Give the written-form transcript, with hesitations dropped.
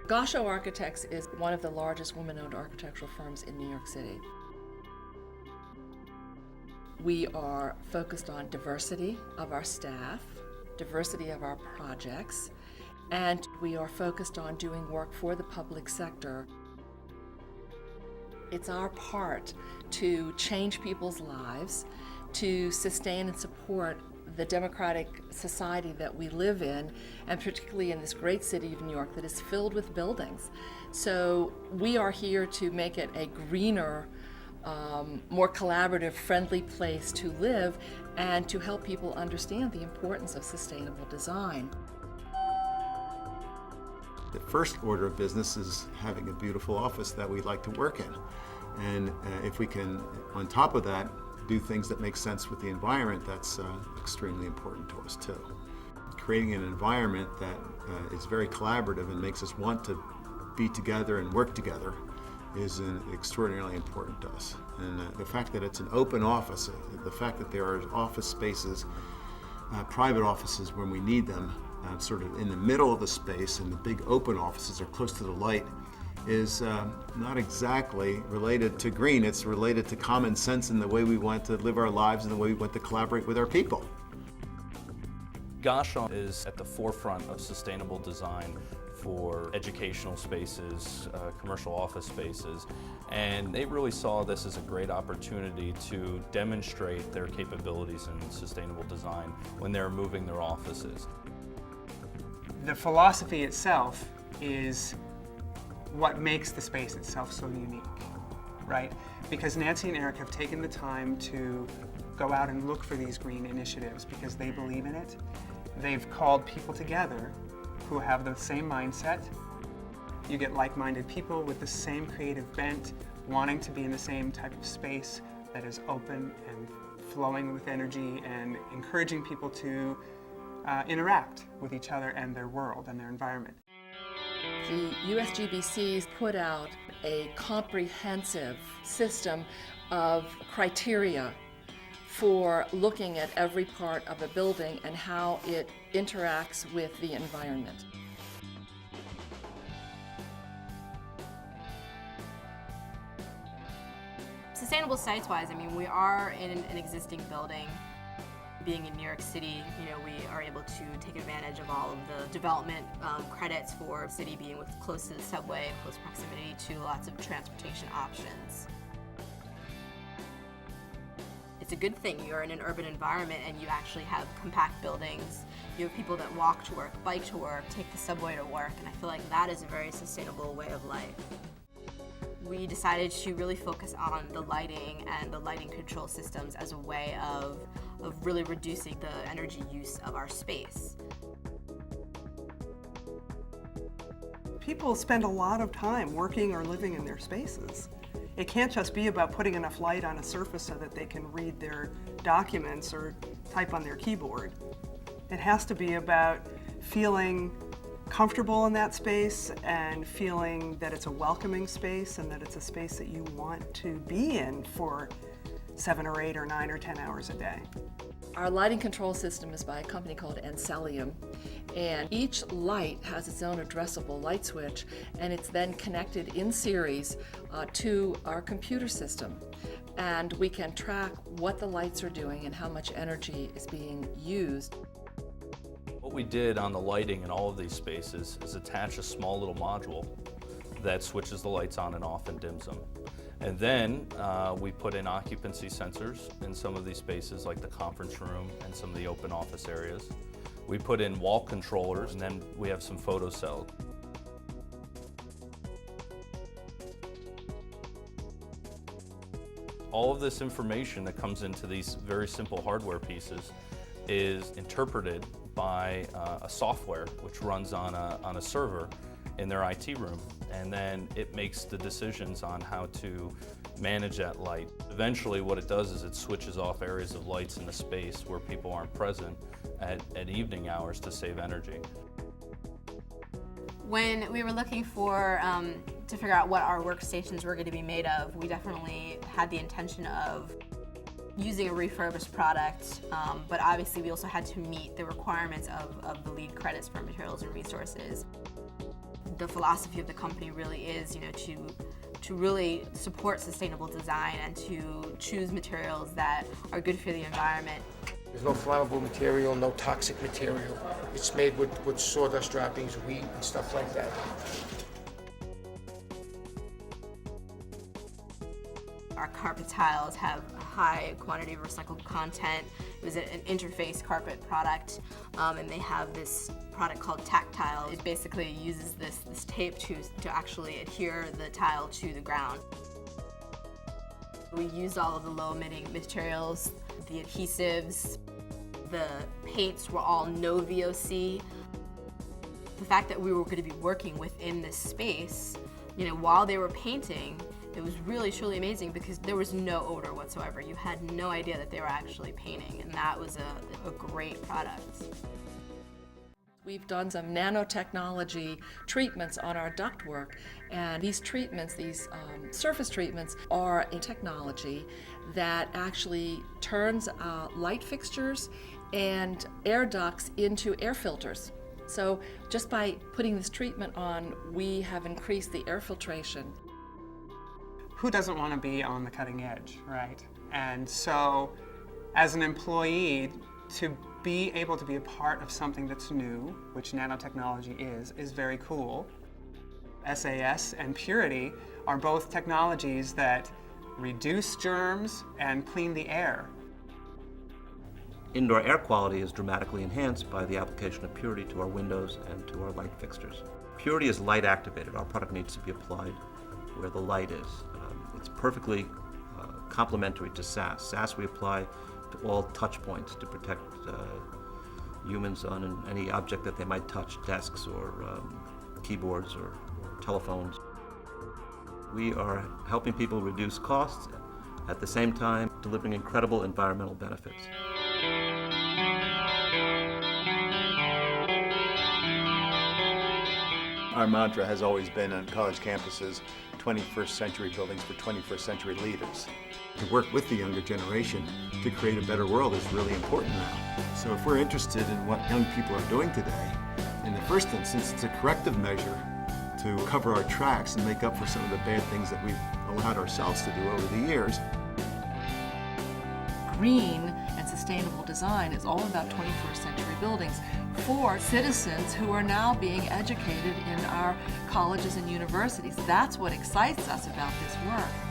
Goshow Architects is one of the largest women-owned architectural firms in New York City. We are focused on diversity of our staff, diversity of our projects, and we are focused on doing work for the public sector. It's our part to change people's lives, to sustain and support the democratic society that we live in, and particularly in this great city of New York that is filled with buildings. So we are here to make it a greener, more collaborative, friendly place to live and to help people understand the importance of sustainable design. The first order of business is having a beautiful office that we'd like to work in. And if we can, on top of that, do things that make sense with the environment, that's extremely important to us too. Creating an environment that is very collaborative and makes us want to be together and work together is extraordinarily important to us. And the fact that it's an open office, the fact that there are office spaces, private offices when we need them, sort of in the middle of the space, and the big open offices are close to the light, is not exactly related to green. It's related to common sense and the way we want to live our lives and the way we want to collaborate with our people. Goshow is at the forefront of sustainable design for educational spaces, commercial office spaces, and they really saw this as a great opportunity to demonstrate their capabilities in sustainable design when they're moving their offices. The philosophy itself is what makes the space itself so unique, right? Because Nancy and Eric have taken the time to go out and look for these green initiatives because they believe in it. They've called people together who have the same mindset. You get like-minded people with the same creative bent, wanting to be in the same type of space that is open and flowing with energy and encouraging people to interact with each other and their world and their environment. The USGBC's put out a comprehensive system of criteria for looking at every part of a building and how it interacts with the environment. Sustainable sites-wise, I mean, we are in an existing building. Being in New York City, we are able to take advantage of all of the development credits for the city being close to the subway, close proximity to lots of transportation options. It's a good thing you're in an urban environment and you actually have compact buildings. You have people that walk to work, bike to work, take the subway to work, and I feel like that is a very sustainable way of life. We decided to really focus on the lighting and the lighting control systems as a way of really reducing the energy use of our space. People spend a lot of time working or living in their spaces. It can't just be about putting enough light on a surface so that they can read their documents or type on their keyboard. It has to be about feeling comfortable in that space and feeling that it's a welcoming space and that it's a space that you want to be in for 7 or 8 or 9 or 10 hours a day. Our lighting control system is by a company called Encellium, and each light has its own addressable light switch, and it's then connected in series to our computer system. And we can track what the lights are doing and how much energy is being used. What we did on the lighting in all of these spaces is attach a small little module that switches the lights on and off and dims them. And then we put in occupancy sensors in some of these spaces like the conference room and some of the open office areas. We put in wall controllers, and then we have some photo cells. All of this information that comes into these very simple hardware pieces is interpreted by a software which runs on a server in their IT room, and then it makes the decisions on how to manage that light. Eventually what it does is it switches off areas of lights in the space where people aren't present at evening hours to save energy. When we were looking for to figure out what our workstations were going to be made of, we definitely had the intention of using a refurbished product, but obviously we also had to meet the requirements of the LEED credits for materials and resources. The philosophy of the company really is, to really support sustainable design and to choose materials that are good for the environment. There's no flammable material, no toxic material. It's made with sawdust droppings, wheat, and stuff like that. Our carpet tiles have a high quantity of recycled content. It was an interface carpet product, and they have this product called Tactile. It basically uses this tape to actually adhere the tile to the ground. We used all of the low-emitting materials, the adhesives, the paints were all no VOC. The fact that we were going to be working within this space, while they were painting, it was really truly amazing because there was no odor whatsoever. You had no idea that they were actually painting, and that was a great product. We've done some nanotechnology treatments on our ductwork, and these treatments, these surface treatments, are a technology that actually turns light fixtures and air ducts into air filters. So just by putting this treatment on, we have increased the air filtration. Who doesn't want to be on the cutting edge, right? And so, as an employee, to be able to be a part of something that's new, which nanotechnology is very cool. SAS and Purity are both technologies that reduce germs and clean the air. Indoor air quality is dramatically enhanced by the application of Purity to our windows and to our light fixtures. Purity is light activated. Our product needs to be applied where the light is. It's perfectly complementary to SAS. SAS we apply to all touch points to protect humans on any object that they might touch, desks or keyboards or telephones. We are helping people reduce costs, at the same time delivering incredible environmental benefits. Our mantra has always been on college campuses, 21st century buildings for 21st century leaders. To work with the younger generation to create a better world is really important now. So if we're interested in what young people are doing today, in the first instance, it's a corrective measure to cover our tracks and make up for some of the bad things that we've allowed ourselves to do over the years. Green and sustainable design is all about 21st century buildings for citizens who are now being educated in our colleges and universities. That's what excites us about this work.